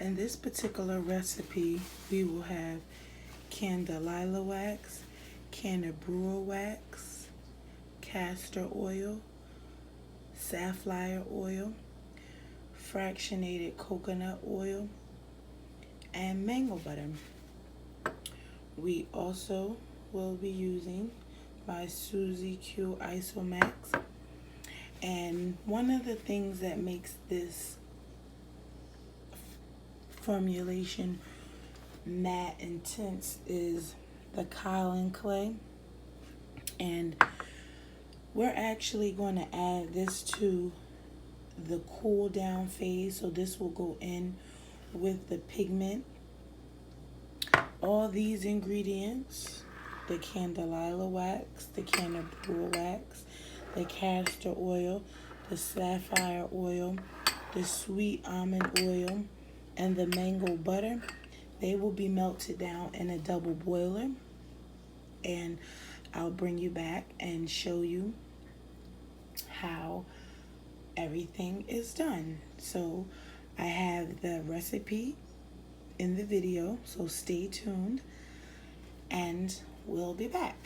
In this particular recipe, we will have candelilla wax, cannabrua wax, castor oil, safflower oil, fractionated coconut oil, and mango butter. We also will be using my Suzy Q Isomax. And one of the things that makes this formulation matte intense is the kaolin clay. And we're actually going to add this to the cool down phase. So this will go in with the pigment. All these ingredients, the candelilla wax, the cannabrua wax, the castor oil, the sapphire oil, the sweet almond oil, and the mango butter, they will be melted down in a double boiler. And I'll bring you back and show you how everything is done. So I have the recipe in the video, so stay tuned and we'll be back.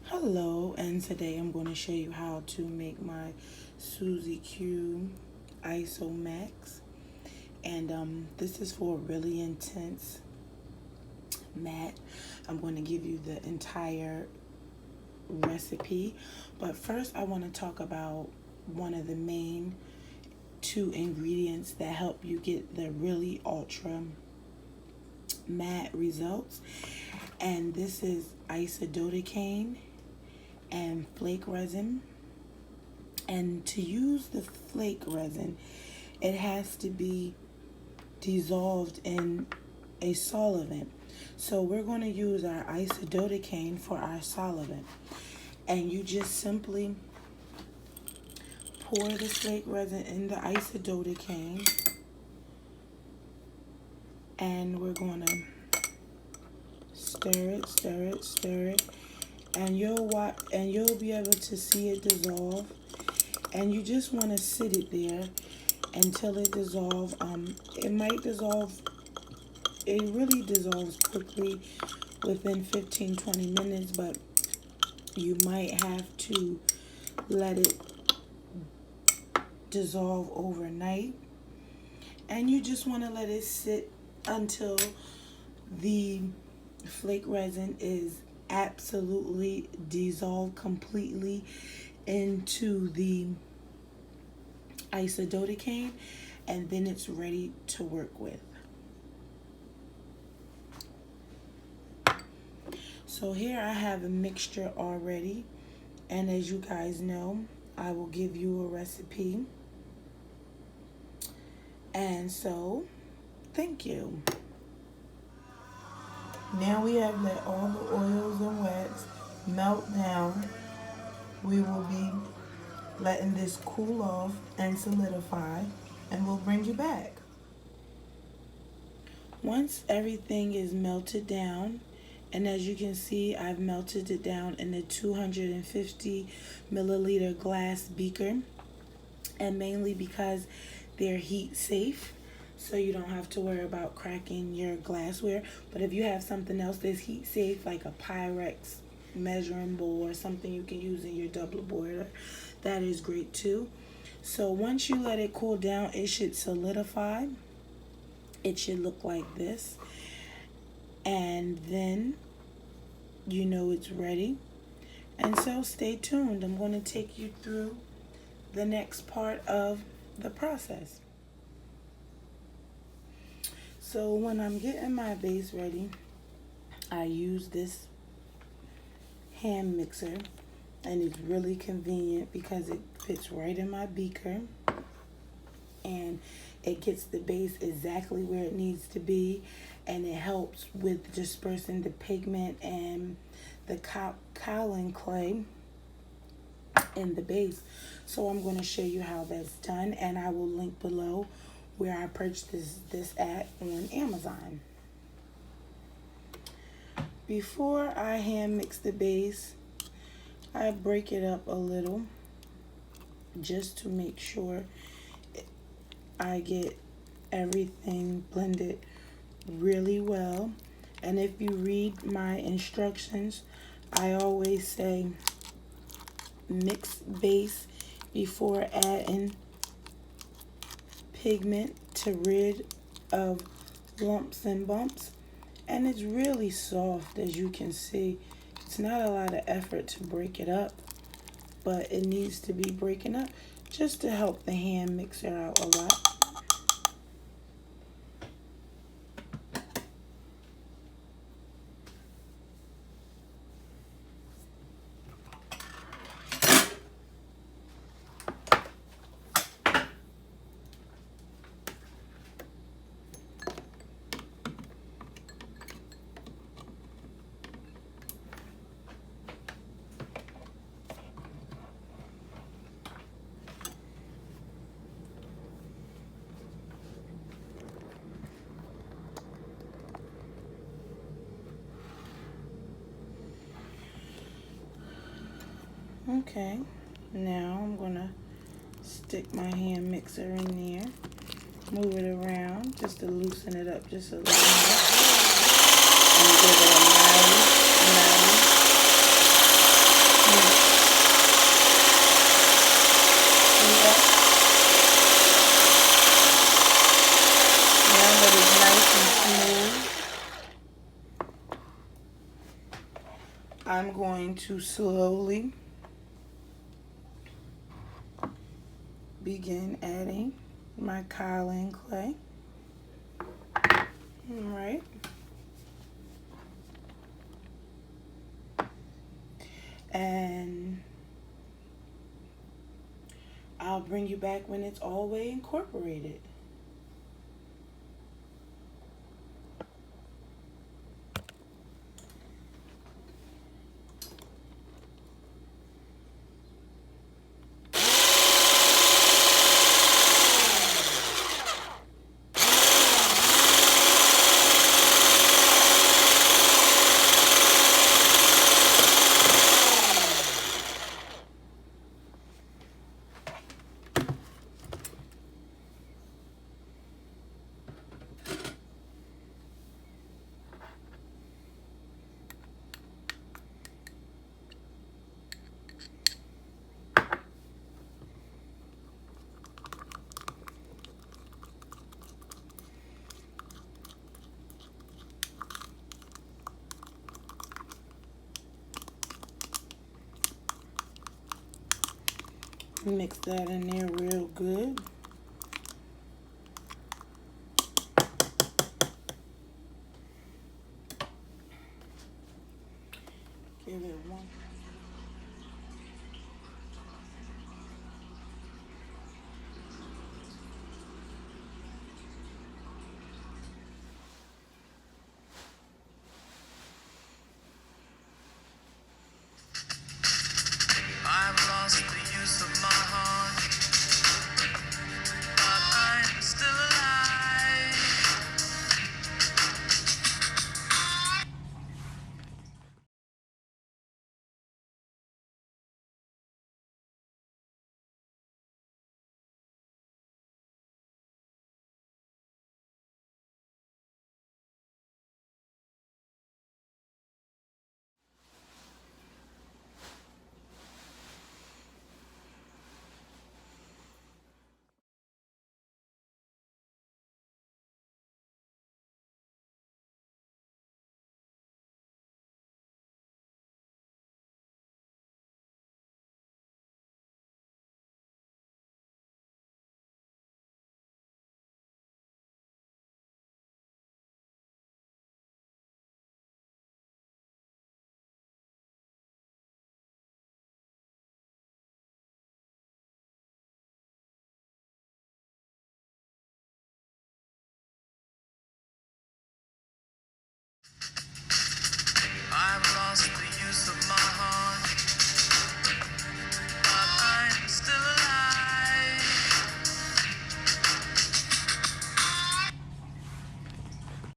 Hello, and today I'm going to show you how to make my Suzy Q Isomax. And this is for a really intense matte. I'm going to give you the entire recipe, but first I want to talk about one of the main two ingredients that help you get the really ultra matte results, and this is isododecane and flake resin. And to use the flake resin, it has to be dissolved in a solvent. So we're going to use our isododecane for our solvent, and you just simply pour the flake resin in the isododecane, and we're going to stir it, and you'll be able to see it dissolve. And you just want to sit it there until it dissolves. It might dissolve. It really dissolves quickly within 15-20 minutes, but you might have to let it dissolve overnight. And you just want to let it sit until the flake resin is absolutely dissolved completely into the isododecane, and then it's ready to work with. So here I have a mixture already, and as you guys know, I will give you a recipe. And so, thank you. Now we have let all the oils and wax melt down. We will be letting this cool off and solidify, and we'll bring you back. Once everything is melted down, and as you can see, I've melted it down in a 250 milliliter glass beaker, and mainly because they're heat safe, so you don't have to worry about cracking your glassware. But if you have something else that's heat safe, like a Pyrex measuring bowl or something you can use in your double boiler, that is great too. So once you let it cool down, it should solidify. It should look like this, and then you know it's ready. And so stay tuned. I'm going to take you through the next part of the process. So when I'm getting my base ready, I use this hand mixer, and it's really convenient because it fits right in my beaker, and it gets the base exactly where it needs to be, and it helps with dispersing the pigment and the kaolin clay in the base. So I'm going to show you how that's done, and I will link below where I purchased this at on Amazon. Before I hand mix the base, I break it up a little just to make sure I get everything blended really well. And if you read my instructions, I always say mix base before adding pigment to rid of lumps and bumps. And it's really soft, as you can see. It's not a lot of effort to break it up, but it needs to be breaking up just to help the hand mixer out a lot. Okay, now I'm gonna stick my hand mixer in there, move it around just to loosen it up just a little bit, and give it a nice mix. Now that it's nice and smooth, I'm going to slowly begin adding my kaolin clay. All right. And I'll bring you back when it's all the way incorporated. Mix that in there real good.